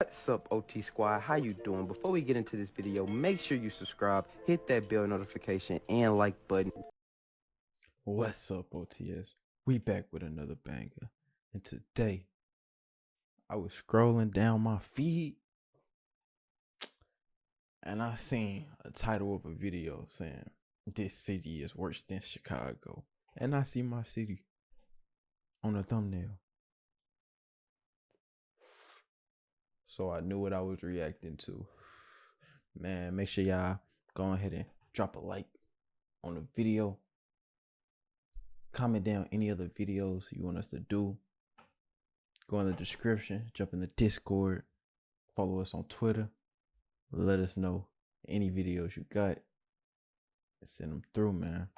What's up, OT Squad? How you doing? Before we get into this video, make sure you subscribe, hit that bell notification, and like button. What's up, OTS? We back with another banger. And today, I was scrolling down my feed and I seen a title of a video saying, "This city is worse than Chicago." And I see my city on the thumbnail. So I knew what I was reacting to. Man, make sure y'all go ahead and drop a like on the video. Comment down any other videos you want us to do. Go in the description, jump in the Discord, follow us on Twitter. Let us know any videos you got and send them through, man.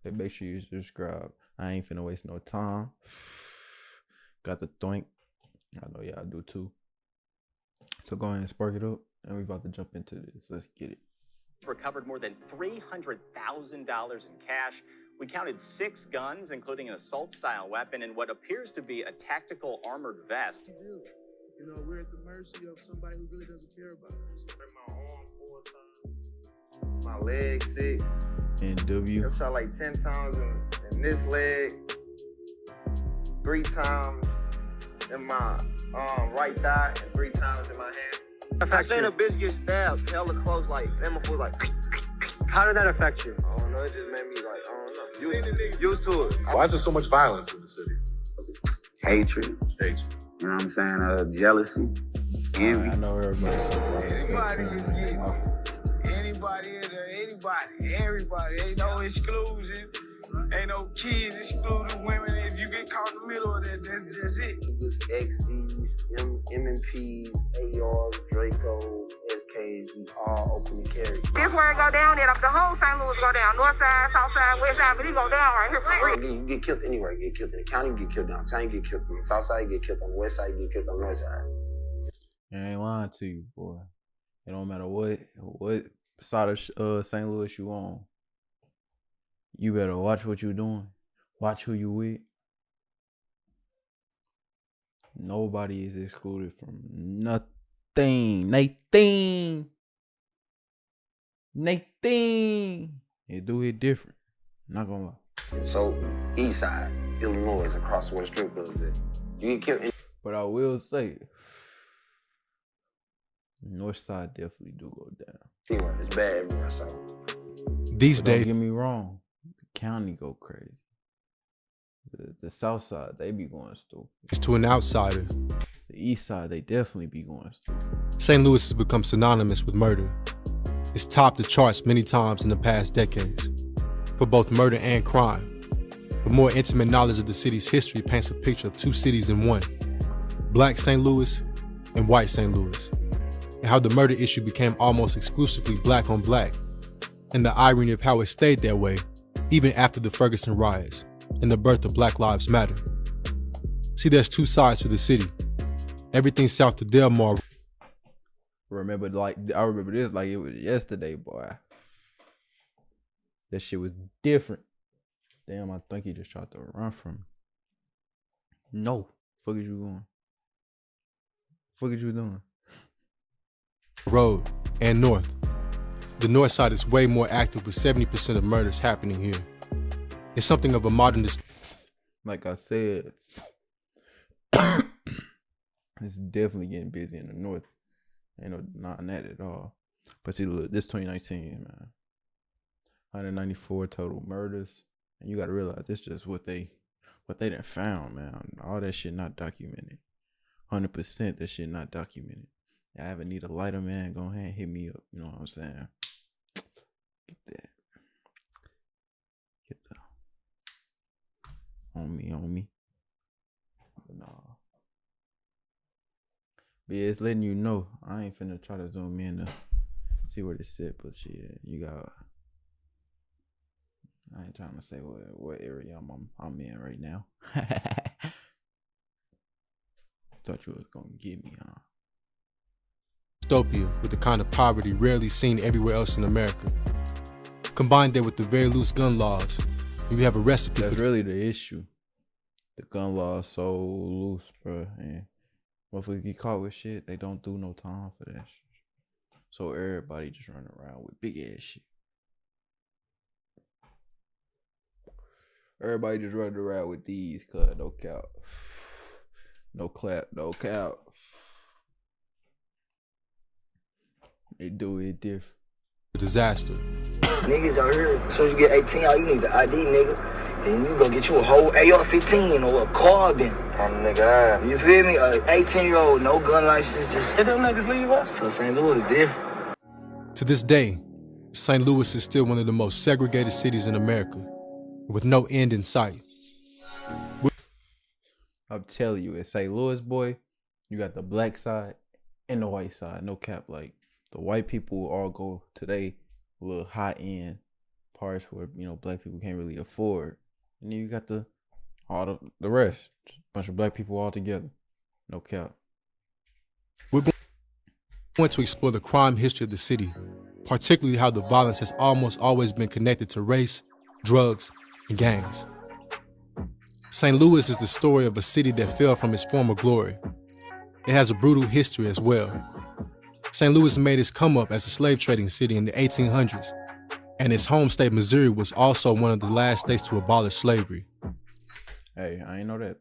And make sure you subscribe. I ain't finna waste no time. Got the doink. I know y'all do too. So go ahead and spark it up, and we about to jump into this. Let's get it. Recovered more than $300,000 in cash. We counted 6 guns, including an assault-style weapon and what appears to be a tactical armored vest. You know, we're at the mercy of somebody who really doesn't care about us. My arm 4 times, my leg 6. NW. I shot like 10 times in this leg, 3 times in my right thigh, and 3 times in my hand. I seen a bitch get stabbed hella close, like, that motherfucker like, how did that affect you? I don't know, it just made me like, I don't know, used to it. Why is there so much violence in the city? Hatred. You know what I'm saying? Jealousy. Envy. I know everybody so far. Anybody can get everybody. Ain't no exclusion. Ain't no kids excluding women. If you get caught in the middle of that, that's just it. XDs, M&Ps, ARs, Draco, SKs, we all openly carry. This where it go down, then the whole St. Louis go down. North side, south side, west side, but he go down right here for real. You get killed anywhere. You get killed in the county, you get killed downtown, you get killed on the south side, you get killed on the west side, you get killed on the north side. I ain't lying to you, boy. It don't matter what side of St. Louis you on. You better watch what you doing. Watch who you with. Nobody is excluded from nothing. Nathan. It do it different. Not gonna lie. So, east side, Illinois, across where the strip clubs is. You get killed in. But I will say, north side definitely do go down. Anywhere. It's bad everywhere, so. These days, don't get me wrong, the county go crazy. The south side, they be going stupid. To an outsider, the east side, they definitely be going stupid. St. Louis has become synonymous with murder. It's topped the charts many times in the past decades, for both murder and crime. But more intimate knowledge of the city's history paints a picture of 2 cities in one: Black St. Louis and White St. Louis, and how the murder issue became almost exclusively black on black, and the irony of how it stayed that way even after the Ferguson riots and the birth of Black Lives Matter. See, there's 2 sides to the city. Everything south of Delmar. I remember this like it was yesterday, boy. That shit was different. Damn, I think he just tried to run from me. No. Fuck is you going? Fuck is you doing? Road and north. The north side is way more active, with 70% of murders happening here. It's something of a modern like I said, it's definitely getting busy in the north. Ain't no denying that at all. But see, look, this 2019, man, 194 total murders, and you gotta realize this just what they done found, man. All that shit not documented. 100% that shit not documented. I ever need a lighter, man, go ahead and hit me up. You know what I'm saying? Get that. Get that. On me. But nah. But yeah, it's letting you know. I ain't finna try to zoom in to see where this sit, but shit, you got. I ain't trying to say what area I'm in right now. Thought you was gonna get me, huh? Dystopia with the kind of poverty rarely seen everywhere else in America. Combine that with the very loose gun laws, you have a recipe. That's really the issue. The gun law is so loose, bro. And motherfuckers get caught with shit, they don't do no time for that shit. So everybody just running around with big ass shit. Everybody just running around with these, cuz no cap. No clap, no cap. They do it different. Disaster. Niggas out here, as soon as you get 18, all you need the ID, nigga. And you go get you a whole AR-15 or a carbine. Nigga. You feel me? An 18-year-old, no gun license, just let them niggas leave us. So St. Louis is different. To this day, St. Louis is still one of the most segregated cities in America, with no end in sight. I'm telling you, at St. Louis, boy, you got the black side and the white side. No cap. Like, the white people all go to they little high-end parts where, you know, black people can't really afford. And then you got the rest. Just a bunch of black people all together. No cap. We're going to explore the crime history of the city, particularly how the violence has almost always been connected to race, drugs, and gangs. St. Louis is the story of a city that fell from its former glory. It has a brutal history as well. St. Louis made its come up as a slave trading city in the 1800s, and its home state, Missouri, was also one of the last states to abolish slavery. Hey, I ain't know that.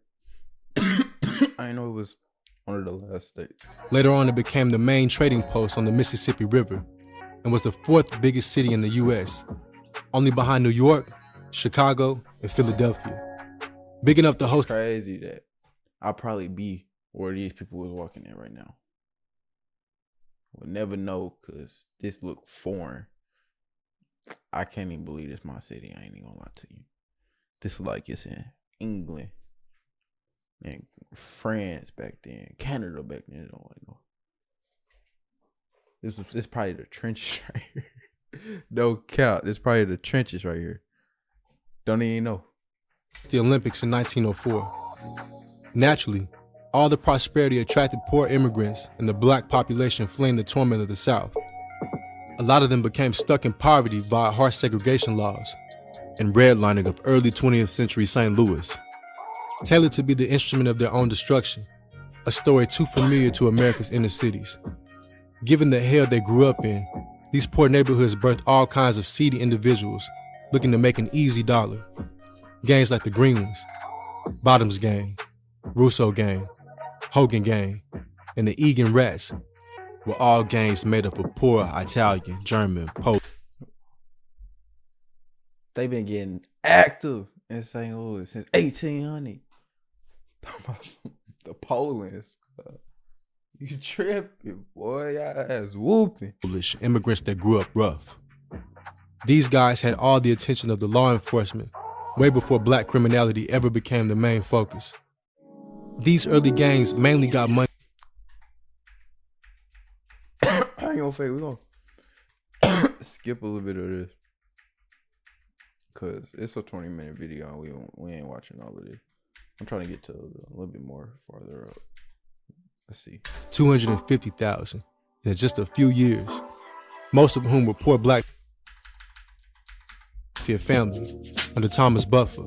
I ain't know it was one of the last states. Later on, it became the main trading post on the Mississippi River and was the fourth biggest city in the U.S., only behind New York, Chicago, and Philadelphia. Big enough to host. Crazy that I'll probably be where these people was walking in right now. We'll never know because this look foreign. I can't even believe it's my city. I ain't even gonna lie to you. This like it's in England and France back then, Canada back then. I don't know. This probably the trenches right here. No cap. This probably the trenches right here. Don't even know. The Olympics in 1904. Naturally, all the prosperity attracted poor immigrants and the black population fleeing the torment of the South. A lot of them became stuck in poverty via harsh segregation laws and redlining of early 20th century St. Louis, tailored to be the instrument of their own destruction, a story too familiar to America's inner cities. Given the hell they grew up in, these poor neighborhoods birthed all kinds of seedy individuals looking to make an easy dollar. Gangs like the Green Ones, Bottoms Gang, Russo Gang, Hogan Gang, and the Egan Rats were all gangs made up of poor Italian, German, Polish. They been getting active in St. Louis since 1800. The Polands. You tripping, boy. Y'all ass whooping. Polish immigrants that grew up rough. These guys had all the attention of the law enforcement way before black criminality ever became the main focus. These early gangs mainly got money. I ain't gonna fake. We're gonna skip a little bit of this because it's a 20-minute video. We ain't watching all of this. I'm trying to get to a little bit more farther up. Let's see. 250,000 in just a few years, most of whom were poor black family under Thomas Buffer.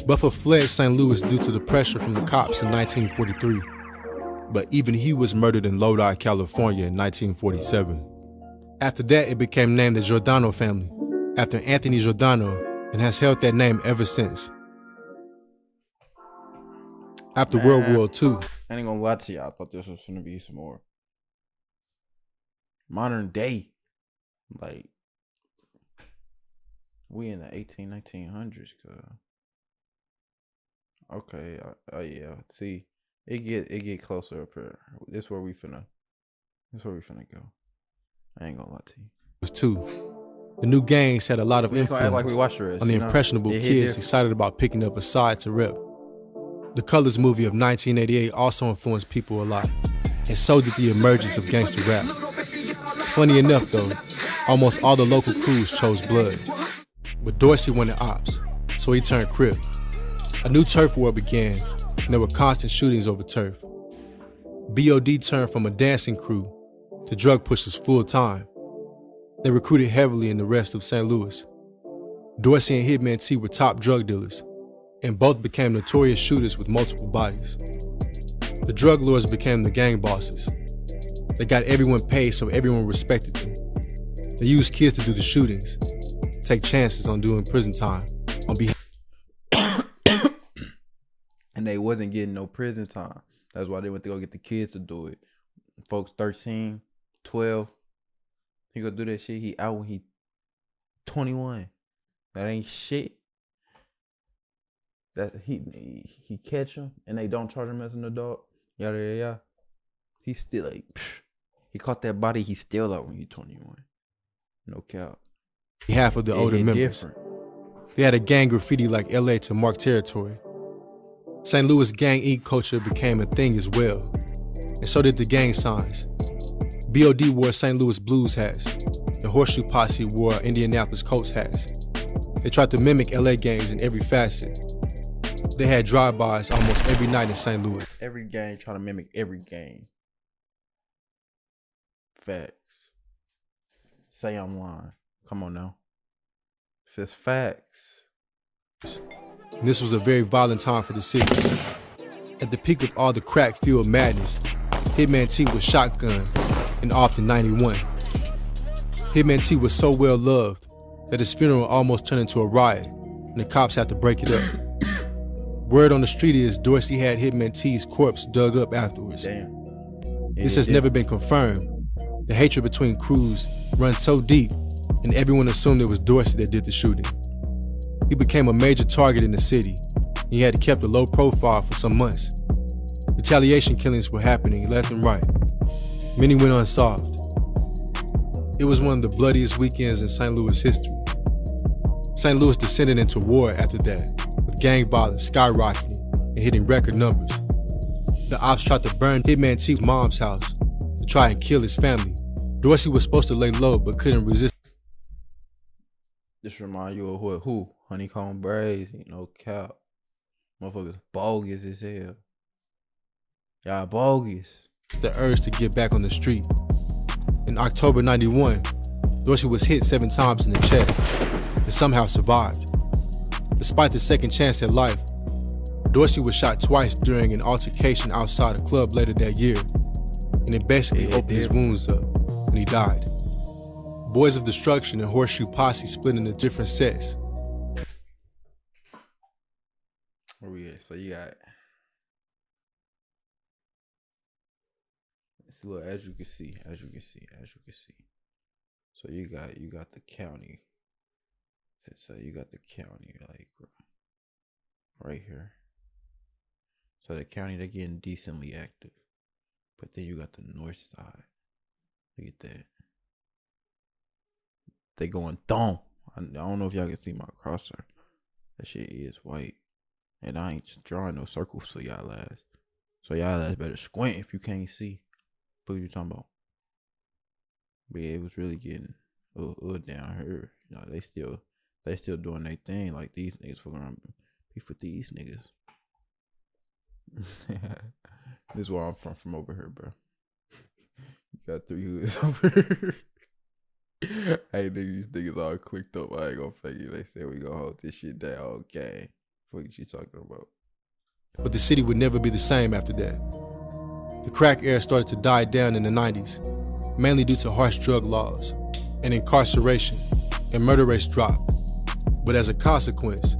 Buffer fled St. Louis due to the pressure from the cops in 1943, but even he was murdered in Lodi, California in 1947. After that, it became named the Giordano family, after Anthony Giordano, and has held that name ever since. After World War II, I ain't gonna lie to you. I thought this was gonna be some more modern day. Like, we in the 1900s, cuz. Okay, yeah. See, it get closer up here. This where we finna go. I ain't gonna lie to you. Was two. The new gangs had a lot of influence like we watched the rest, on the impressionable kids excited about picking up a side to rep. The Colors movie of 1988 also influenced people a lot, and so did the emergence of gangster rap. Funny enough though, almost all the local crews chose blood. But Dorsey wanted ops, so he turned Crip. A new turf war began, and there were constant shootings over turf. BOD turned from a dancing crew to drug pushers full time. They recruited heavily in the rest of St. Louis. Dorsey and Hitman T were top drug dealers. and both became notorious shooters with multiple bodies. The drug lords became the gang bosses. They got everyone paid so everyone respected them. They used kids to do the shootings, take chances on doing prison time on behalf. And they wasn't getting no prison time. That's why they went to go get the kids to do it. Folks 13, 12, he gonna do that shit. He out when he 21. That ain't shit. That he catch him and they don't charge him as an adult. Yada yada yada. He's still like, he caught that body. He's still out when he's 21. No cap. Half of the older members. Different. They had a gang graffiti like LA to mark territory. St. Louis gang eat culture became a thing as well, and so did the gang signs. BOD wore St. Louis Blues hats. The Horseshoe Posse wore Indianapolis Colts hats. They tried to mimic LA gangs in every facet. They had drive-bys almost every night in St. Louis. Every gang trying to mimic every gang. Facts. Say I'm lying. Come on now. If it's facts. And this was a very violent time for the city. At the peak of all the crack-fueled madness, Hitman T was shotgunned and off in '91. Hitman T was so well loved that his funeral almost turned into a riot, and the cops had to break it up. Word on the street is Dorsey had Hitman T's corpse dug up afterwards. Damn. This has never been confirmed. The hatred between crews runs so deep, and everyone assumed it was Dorsey that did the shooting. He became a major target in the city. He had kept a low profile for some months. Retaliation killings were happening left and right. Many went unsolved. It was one of the bloodiest weekends in St. Louis history. St. Louis descended into war after that, with gang violence skyrocketing and hitting record numbers. The ops tried to burn Hitman T's mom's house to try and kill his family. Dorsey was supposed to lay low but couldn't resist. This remind you of who? Honeycomb Brazy, no cap. Motherfuckers bogus as hell. Y'all bogus. The urge to get back on the street. In October '91, Dorsey was hit 7 times in the chest and somehow survived. Despite the second chance at life, Dorsey was shot twice during an altercation outside a club later that year, and it basically opened his wounds up, and he died. Boys of Destruction and Horseshoe Posse split into different sets. Where we at? So you got, it's a little, as you can see. So you got the county. So you got the county like right here. So the county, they're getting decently active. But then you got the north side. Look at that. They going thong. I don't know if y'all can see my crosshair. That shit is white. And I ain't drawing no circles for y'all ass. So y'all ass better squint if you can't see. What you talking about? But yeah, it was really getting down here. You know, they still doing their thing. Like these niggas fucking around beef with these niggas. This is where I'm from over here, bro. You got 3 hoods over here. Hey, nigga, these niggas all clicked up. I ain't gonna fake it. They said we gonna hold this shit down. Okay. What are you talking about? But the city would never be the same after that. The crack era started to die down in the '90s, mainly due to harsh drug laws and incarceration, and murder rates dropped. But as a consequence,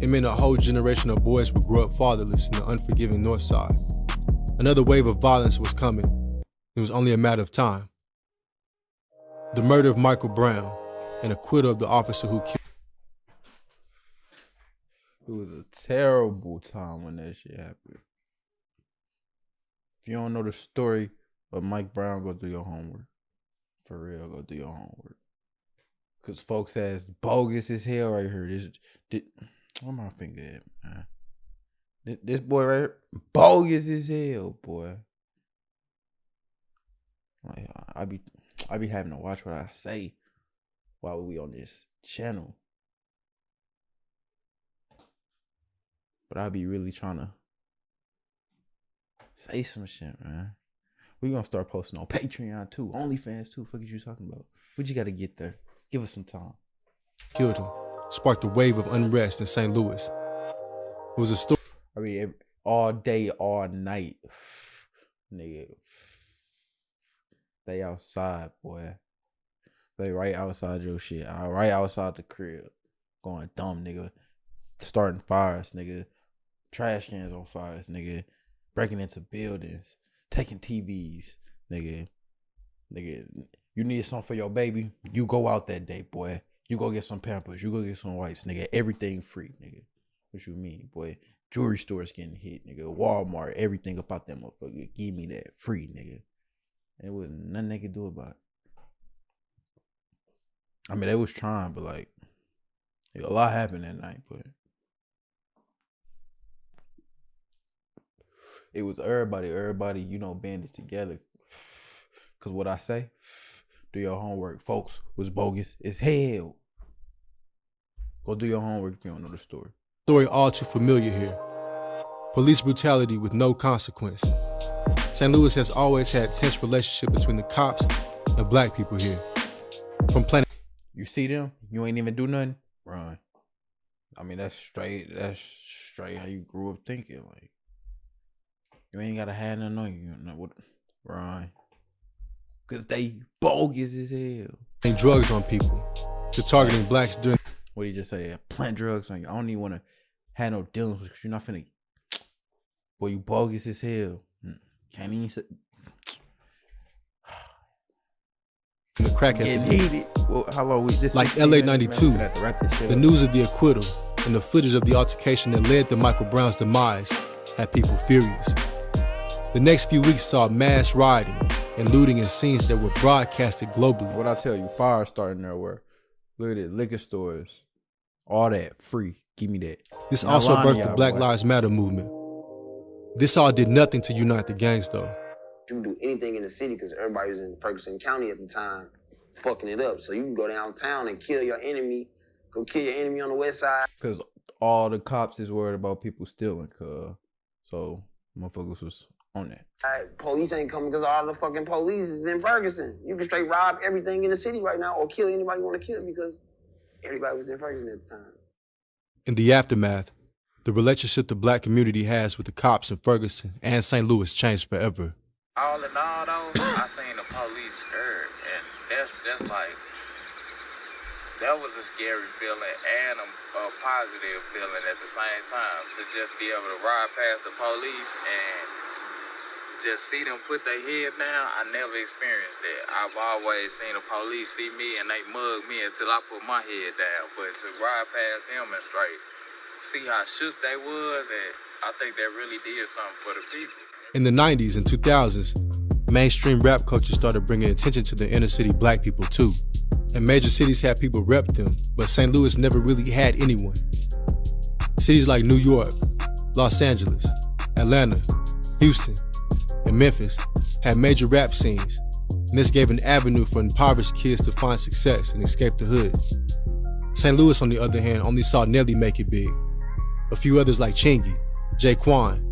it meant a whole generation of boys would grow up fatherless in the unforgiving North Side. Another wave of violence was coming. It was only a matter of time. The murder of Michael Brown and acquittal of the officer who killed. It was a terrible time when that shit happened. If you don't know the story of Mike Brown, go do your homework. For real, go do your homework. Cause folks ass bogus as hell right here. Where my finger at, man? This boy right here, bogus as hell, boy. Like I be having to watch what I say while we on this channel. But I be really trying to say some shit, man. We gonna start posting on Patreon too, OnlyFans too. Fuck is you talking about? What you gotta get there? Give us some time. Killed him, sparked a wave of unrest in St. Louis. It was a story. I mean, all day, all night, nigga. They outside, boy. They right outside your shit. Right outside the crib. Going dumb, nigga. Starting fires, nigga. Trash cans on fires, nigga. Breaking into buildings. Taking TVs, nigga. Nigga, you need something for your baby? You go out that day, boy. You go get some Pampers. You go get some wipes, nigga. Everything free, nigga. What you mean, boy? Jewelry stores getting hit, nigga. Walmart, everything about that motherfucker. Give me that free, nigga. And it was nothing they could do about it. I mean, they was trying, but like, a lot happened that night, but it was everybody, you know, banded together. Cause what I say, do your homework, folks, was bogus as hell. Go do your homework if you don't know the story. Story all too familiar here. Police brutality with no consequence. St. Louis has always had tense relationship between the cops and black people here. From plenty. You see them, you ain't even do nothing, run. I mean, that's straight how you grew up thinking. Like, you ain't gotta have nothing on you, know what? Run. Cause they bogus as hell. Drugs on people. To targeting blacks during. What did you just say? Plant drugs on you. I don't even want to have no dealings with you. You're not finna. Boy, you bogus as hell. Can't even say. The crackhead. Getting heated. Well, how long we this? Like LA 92, the news of the acquittal and the footage of the altercation that led to Michael Brown's demise had people furious. The next few weeks saw mass rioting and looting in scenes that were broadcasted globally. What I tell you, fire starting there where, look at it, liquor stores, all that free. Give me that. This also birthed the Black Lives Matter movement. This all did nothing to unite the gangs, though. You can do anything in the city because everybody was in Ferguson County at the time, fucking it up. So you can go downtown and kill your enemy, go kill your enemy on the west side. Because all the cops is worried about people stealing, so motherfuckers was on that. Police ain't coming because all the fucking police is in Ferguson. You can straight rob everything in the city right now or kill anybody you want to kill because everybody was in Ferguson at the time. In the aftermath, the relationship the black community has with the cops in Ferguson and St. Louis changed forever. All in all, though, I seen the police scared, and that's like, that was a scary feeling and a positive feeling at the same time, to just be able to ride past the police and just see them put their head down. I never experienced that. I've always seen the police see me and they mug me until I put my head down, but to ride past them and straight see how shook they was, and I think that really did something for the people. In the 90s and 2000s, mainstream rap culture started bringing attention to the inner city black people too. And major cities had people rep them, but St. Louis never really had anyone. Cities like New York, Los Angeles, Atlanta, Houston, and Memphis had major rap scenes, and this gave an avenue for impoverished kids to find success and escape the hood. St. Louis, on the other hand, only saw Nelly make it big. A few others like Chingy, Jaquan,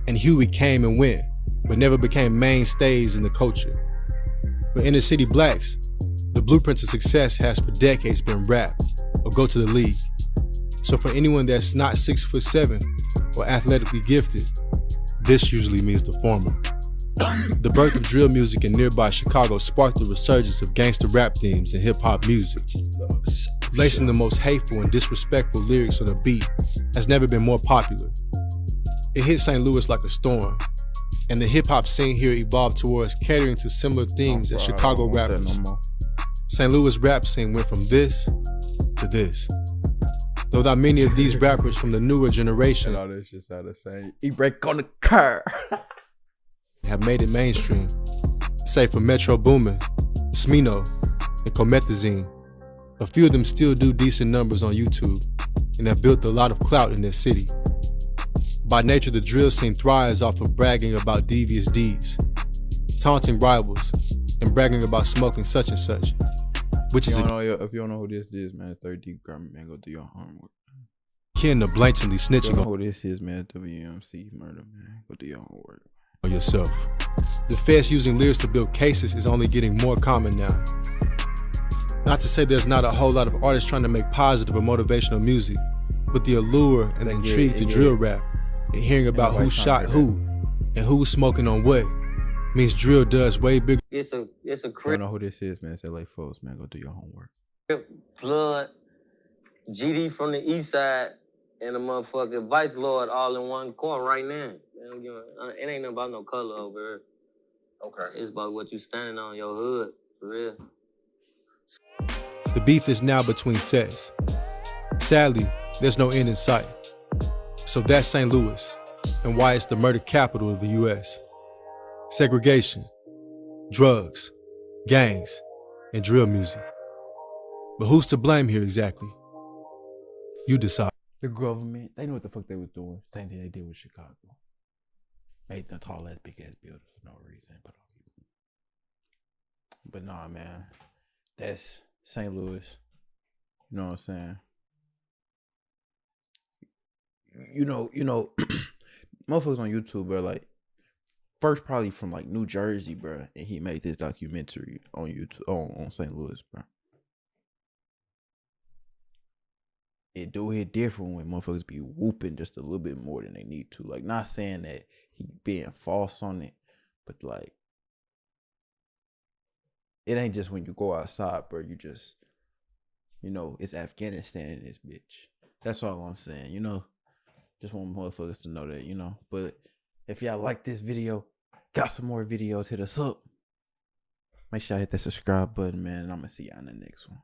and Huey came and went, but never became mainstays in the culture. But inner city blacks, the blueprint to success has for decades been rap or go to the league. So for anyone that's not 6'7" or athletically gifted, this usually means the former. The birth of drill music in nearby Chicago sparked the resurgence of gangster rap themes and hip-hop music. Lacing the most hateful and disrespectful lyrics on a beat has never been more popular. It hit St. Louis like a storm, and the hip-hop scene here evolved towards catering to similar themes as Chicago rappers. St. Louis rap scene went from this to this. Though that many of these rappers from the newer generation all this just how to say, he break on the car. have made it mainstream, say for Metro Boomin, Smino, and Comethazine. A few of them still do decent numbers on YouTube and have built a lot of clout in their city. By nature, the drill scene thrives off of bragging about devious deeds, taunting rivals, and bragging about smoking such and such. Which is if you don't know who this is, man, 30 Deep Garment, man, go do your homework. Akin to blatantly snitching on who this is, man, WMC murder, man. Go do your homework. On yourself. The feds using lyrics to build cases is only getting more common now. Not to say there's not a whole lot of artists trying to make positive or motivational music, But the allure and the intrigue to drill rap and hearing about who shot who and who's smoking on what means drill does way bigger. It's a I don't know who this is, man. It's LA folks, man. Go do your homework. Blood, GD from the east side, and a motherfucking Vice Lord all in one court right now. It ain't about no color over here. Okay. It's about what you standing on, your hood, for real. The beef is now between sets. Sadly, there's no end in sight. So that's St. Louis, and why it's the murder capital of the U.S. Segregation, drugs, gangs, and drill music. But who's to blame here exactly? You decide. The government, they know what the fuck they was doing. Same thing they did with Chicago. Made them tall ass, big ass buildings for no reason. But nah, man. That's St. Louis. You know what I'm saying? You know, motherfuckers on YouTube, bro, like, first probably from like New Jersey, bro, and he made this documentary on YouTube on St. Louis, bro. It do hit different when motherfuckers be whooping just a little bit more than they need to. Like, not saying that he being false on it, but like, it ain't just when you go outside, bro. You just, it's Afghanistan in this bitch. That's all I'm saying, Just want motherfuckers to know that, But if y'all like this video, got some more videos, hit us up. Make sure I hit that subscribe button, man, and I'm gonna see y'all in the next one.